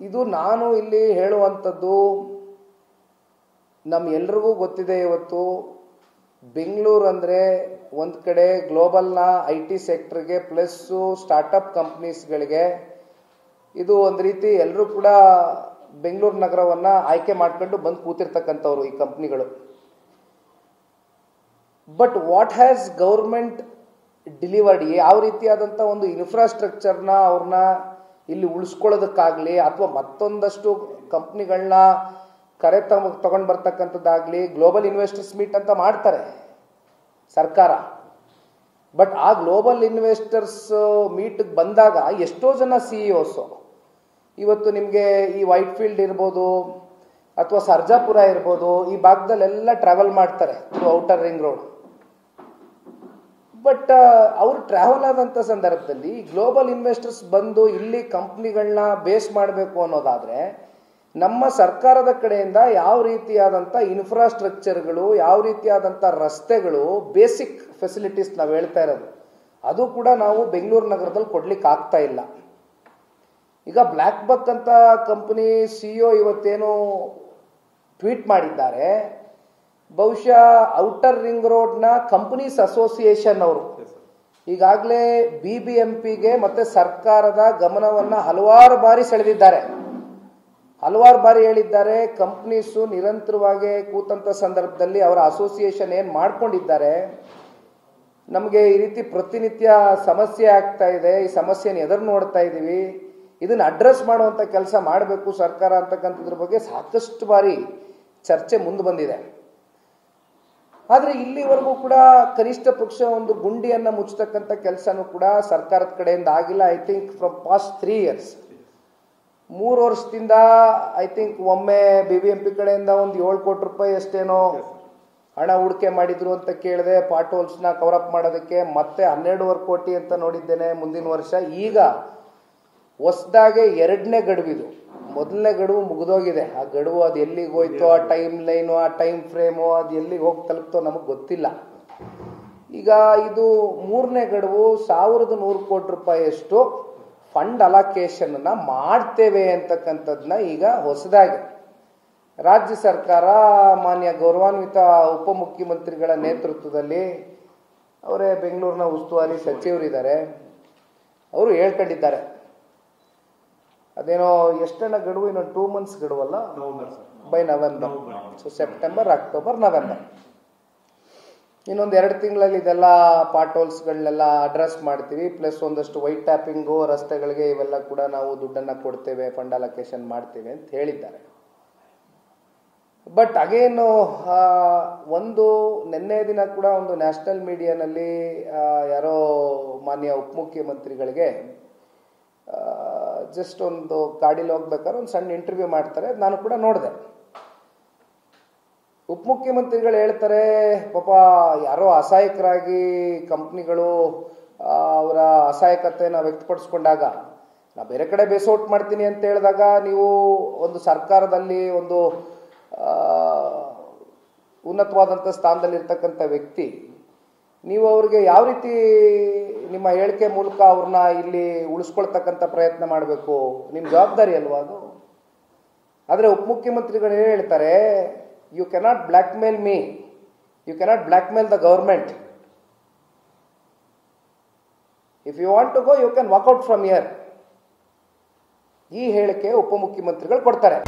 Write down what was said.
ಇದು ನಾನು ಇಲ್ಲಿ ಹೇಳುವಂಥದ್ದು ನಮ್ಮೆಲ್ಲರಿಗೂ ಗೊತ್ತಿದೆ. ಇವತ್ತು ಬೆಂಗಳೂರು ಅಂದರೆ ಒಂದು ಕಡೆ ಗ್ಲೋಬಲ್ನ IT ಸೆಕ್ಟರ್ಗೆ ಪ್ಲಸ್ಸು ಸ್ಟಾರ್ಟಪ್ ಕಂಪ್ನೀಸ್ಗಳಿಗೆ ಇದು ಒಂದು ರೀತಿ ಎಲ್ಲರೂ ಕೂಡ ಬೆಂಗಳೂರು ನಗರವನ್ನು ಆಯ್ಕೆ ಮಾಡ್ಕೊಂಡು ಬಂದು ಕೂತಿರ್ತಕ್ಕಂಥವ್ರು ಈ ಕಂಪ್ನಿಗಳು. But what has government delivered, ಯಾವ ರೀತಿಯಾದಂಥ ಒಂದು ಇನ್ಫ್ರಾಸ್ಟ್ರಕ್ಚರ್ನ ಅವ್ರನ್ನ ಇಲ್ಲಿ ಉಳಿಸ್ಕೊಳ್ಳೋದಕ್ಕಾಗಲಿ ಅಥವಾ ಮತ್ತೊಂದಷ್ಟು ಕಂಪ್ನಿಗಳನ್ನ ತಗೊಂಡು ಬರ್ತಕ್ಕಂಥದ್ದಾಗಲಿ ಗ್ಲೋಬಲ್ ಇನ್ವೆಸ್ಟರ್ಸ್ ಮೀಟ್ ಅಂತ ಮಾಡ್ತಾರೆ ಸರ್ಕಾರ. ಬಟ್ ಆ ಗ್ಲೋಬಲ್ ಇನ್ವೆಸ್ಟರ್ಸ್ ಮೀಟ್ಗೆ ಬಂದಾಗ ಎಷ್ಟೋ ಜನ CEOs ಇವತ್ತು ನಿಮಗೆ ಈ ವೈಟ್ ಫೀಲ್ಡ್ ಇರ್ಬೋದು ಅಥವಾ ಸರ್ಜಾಪುರ ಇರ್ಬೋದು ಈ ಭಾಗದಲ್ಲೆಲ್ಲ ಟ್ರಾವೆಲ್ ಮಾಡ್ತಾರೆ through outer ring road. But ಅವರು ಟ್ರಾವೆಲ್ ಆದಂಥ ಸಂದರ್ಭದಲ್ಲಿ ಗ್ಲೋಬಲ್ ಇನ್ವೆಸ್ಟರ್ಸ್ ಬಂದು ಇಲ್ಲಿ ಕಂಪ್ನಿಗಳನ್ನ ಬೇಸ್ ಮಾಡಬೇಕು ಅನ್ನೋದಾದರೆ ನಮ್ಮ ಸರ್ಕಾರದ ಕಡೆಯಿಂದ ಯಾವ ರೀತಿಯಾದಂಥ ಇನ್ಫ್ರಾಸ್ಟ್ರಕ್ಚರ್ಗಳು, ಯಾವ ರೀತಿಯಾದಂಥ ರಸ್ತೆಗಳು, ಬೇಸಿಕ್ ಫೆಸಿಲಿಟೀಸ್ ನಾವು ಹೇಳ್ತಾ ಇರೋದು ಅದು ಕೂಡ ನಾವು ಬೆಂಗಳೂರು ನಗರದಲ್ಲಿ ಕೊಡ್ಲಿಕ್ಕೆ ಆಗ್ತಾ ಇಲ್ಲ. ಈಗ ಬ್ಲ್ಯಾಕ್ ಬಕ್ ಅಂತ ಕಂಪನಿ CEO ಇವತ್ತೇನು ಟ್ವೀಟ್ ಮಾಡಿದ್ದಾರೆ, ಬಹುಶಃ ಔಟರ್ ರಿಂಗ್ ರೋಡ್ನ ಕಂಪನೀಸ್ ಅಸೋಸಿಯೇಷನ್ ಅವರು ಈಗಾಗಲೇ BBMPಗೆ ಮತ್ತು ಸರ್ಕಾರದ ಗಮನವನ್ನು ಹಲವಾರು ಬಾರಿ ಸೆಳೆದಿದ್ದಾರೆ, ಹಲವಾರು ಬಾರಿ ಹೇಳಿದ್ದಾರೆ. ಕಂಪ್ನೀಸು ನಿರಂತರವಾಗಿ ಕೂತಂಥ ಸಂದರ್ಭದಲ್ಲಿ ಅವರ ಅಸೋಸಿಯೇಷನ್ ಏನು ಮಾಡ್ಕೊಂಡಿದ್ದಾರೆ, ನಮಗೆ ಈ ರೀತಿ ಪ್ರತಿನಿತ್ಯ ಸಮಸ್ಯೆ ಆಗ್ತಾ ಇದೆ, ಈ ಸಮಸ್ಯೆನ ಎದುರು ನೋಡ್ತಾ ಇದ್ದೀವಿ, ಇದನ್ನು ಅಡ್ರೆಸ್ ಮಾಡುವಂಥ ಕೆಲಸ ಮಾಡಬೇಕು ಸರ್ಕಾರ ಅಂತಕ್ಕಂಥದ್ರ ಬಗ್ಗೆ ಸಾಕಷ್ಟು ಬಾರಿ ಚರ್ಚೆ ಮುಂದೆ ಬಂದಿದೆ. ಆದರೆ ಇಲ್ಲಿವರೆಗೂ ಕೂಡ ಕನಿಷ್ಠ ಪಕ್ಷ ಒಂದು ಗುಂಡಿಯನ್ನು ಮುಚ್ಚತಕ್ಕಂಥ ಕೆಲಸನೂ ಕೂಡ ಸರ್ಕಾರದ ಕಡೆಯಿಂದ ಆಗಿಲ್ಲ. I think from past 3 years 3 ವರ್ಷದಿಂದ ಐ ಥಿಂಕ್ ಒಮ್ಮೆ BBMP ಕಡೆಯಿಂದ ಒಂದು 7 ಕೋಟಿ ರೂಪಾಯಿ ಅಷ್ಟೇನೋ ಹಣ ಹೂಡಿಕೆ ಮಾಡಿದ್ರು ಅಂತ ಕೇಳಿದೆ ಪಾಟ್ ಹೋಲ್ಸ್ನ ಕವರಪ್ ಮಾಡೋದಕ್ಕೆ. ಮತ್ತೆ 12.5 ಕೋಟಿ ಅಂತ ನೋಡಿದ್ದೇನೆ ಮುಂದಿನ ವರ್ಷ. ಈಗ ಹೊಸದಾಗೆ 2ನೇ ಗಡುವಿದು, ಮೊದಲನೇ ಗಡುವು ಮುಗಿದೋಗಿದೆ. ಆ ಗಡುವು ಅದು ಎಲ್ಲಿಗೆ ಹೋಯ್ತೋ, ಆ ಟೈಮ್ ಲೈನು, ಆ ಟೈಮ್ ಫ್ರೇಮು ಅದು ಎಲ್ಲಿಗೆ ಹೋಗಿ ತಲುಪ್ತೋ ನಮಗೆ ಗೊತ್ತಿಲ್ಲ. ಈಗ ಇದು 3ನೇ ಗಡುವು 1100 ಕೋಟಿ ರೂಪಾಯಿಯಷ್ಟು ಫಂಡ್ ಅಲೋಕೇಶನ್ನ ಮಾಡ್ತೇವೆ ಅಂತಕ್ಕಂಥದ್ದನ್ನ ಈಗ ಹೊಸದಾಗಿ ರಾಜ್ಯ ಸರ್ಕಾರ ಮಾನ್ಯ ಗೌರವಾನ್ವಿತ ಉಪಮುಖ್ಯಮಂತ್ರಿಗಳ ನೇತೃತ್ವದಲ್ಲಿ ಅವರೇ ಬೆಂಗಳೂರಿನ ಉಸ್ತುವಾರಿ ಸಚಿವರಿದ್ದಾರೆ, ಅವರು ಹೇಳ್ಕೊಂಡಿದ್ದಾರೆ. ಅದೇನೋ ಎಷ್ಟನ್ನ ಗಡುವು, ಇನ್ನೊಂದು 2 months ಗಡುವಲ್ಲ, by November. So September, October, November, ಇನ್ನೊಂದು 2 ತಿಂಗಳಲ್ಲಿ ಇದೆಲ್ಲ ಪಾಟ್ ಹೋಲ್ಸ್ಗಳನ್ನೆಲ್ಲ ಅಡ್ರೆಸ್ ಮಾಡ್ತೀವಿ. ಪ್ಲಸ್ ಒಂದಷ್ಟು ವೈಟ್ ಟ್ಯಾಪಿಂಗು, ರಸ್ತೆಗಳಿಗೆ ಇವೆಲ್ಲ ಕೂಡ ನಾವು ದುಡ್ಡನ್ನು ಕೊಡ್ತೇವೆ, ಫಂಡ್ ಅಲೋಕೇಶನ್ ಮಾಡ್ತೇವೆ ಅಂತ ಹೇಳಿದ್ದಾರೆ. ಬಟ್ ಅಗೇನು ಒಂದು ನಿನ್ನೆ ದಿನ ಕೂಡ ಒಂದು ನ್ಯಾಷನಲ್ ಮೀಡಿಯಾನಲ್ಲಿ ಯಾರೋ ಮಾನ್ಯ ಉಪಮುಖ್ಯಮಂತ್ರಿಗಳಿಗೆ ಜಸ್ಟ್ ಒಂದು ಗಾಡೀಲಿ ಹೋಗ್ಬೇಕಾದ್ರೆ ಒಂದು ಸಣ್ಣ ಇಂಟರ್ವ್ಯೂ ಮಾಡ್ತಾರೆ, ನಾನು ಕೂಡ ನೋಡಿದೆ. ಉಪಮುಖ್ಯಮಂತ್ರಿಗಳು ಹೇಳ್ತಾರೆ, ಪಾಪ ಯಾರೋ ಅಸಹಾಯಕರಾಗಿ ಕಂಪ್ನಿಗಳು ಅವರ ಅಸಹಾಯಕತೆಯನ್ನು ವ್ಯಕ್ತಪಡಿಸ್ಕೊಂಡಾಗ ನಾ ಬೇರೆ ಕಡೆ ಬೇಸೌಟ್ ಮಾಡ್ತೀನಿ ಅಂತ ಹೇಳಿದಾಗ ನೀವು ಒಂದು ಸರ್ಕಾರದಲ್ಲಿ ಒಂದು ಉನ್ನತವಾದಂಥ ಸ್ಥಾನದಲ್ಲಿರ್ತಕ್ಕಂಥ ವ್ಯಕ್ತಿ, ನೀವು ಅವ್ರಿಗೆ ಯಾವ ರೀತಿ ನಿಮ್ಮ ಹೇಳಿಕೆ ಮೂಲಕ ಅವ್ರನ್ನ ಇಲ್ಲಿ ಉಳಿಸ್ಕೊಳ್ತಕ್ಕಂಥ ಪ್ರಯತ್ನ ಮಾಡಬೇಕು, ನಿಮ್ಮ ಜವಾಬ್ದಾರಿ ಅಲ್ವಾ ಅದು. ಆದರೆ ಉಪಮುಖ್ಯಮಂತ್ರಿಗಳು ಏನು ಹೇಳ್ತಾರೆ, you cannot blackmail me, you cannot blackmail the government. If you want to go you can walk out from here. ಈ ಹೇಳಿಕೆ ಉಪಮುಖ್ಯಮಂತ್ರಿಗಳು ಕೊಡ್ತಾರೆ.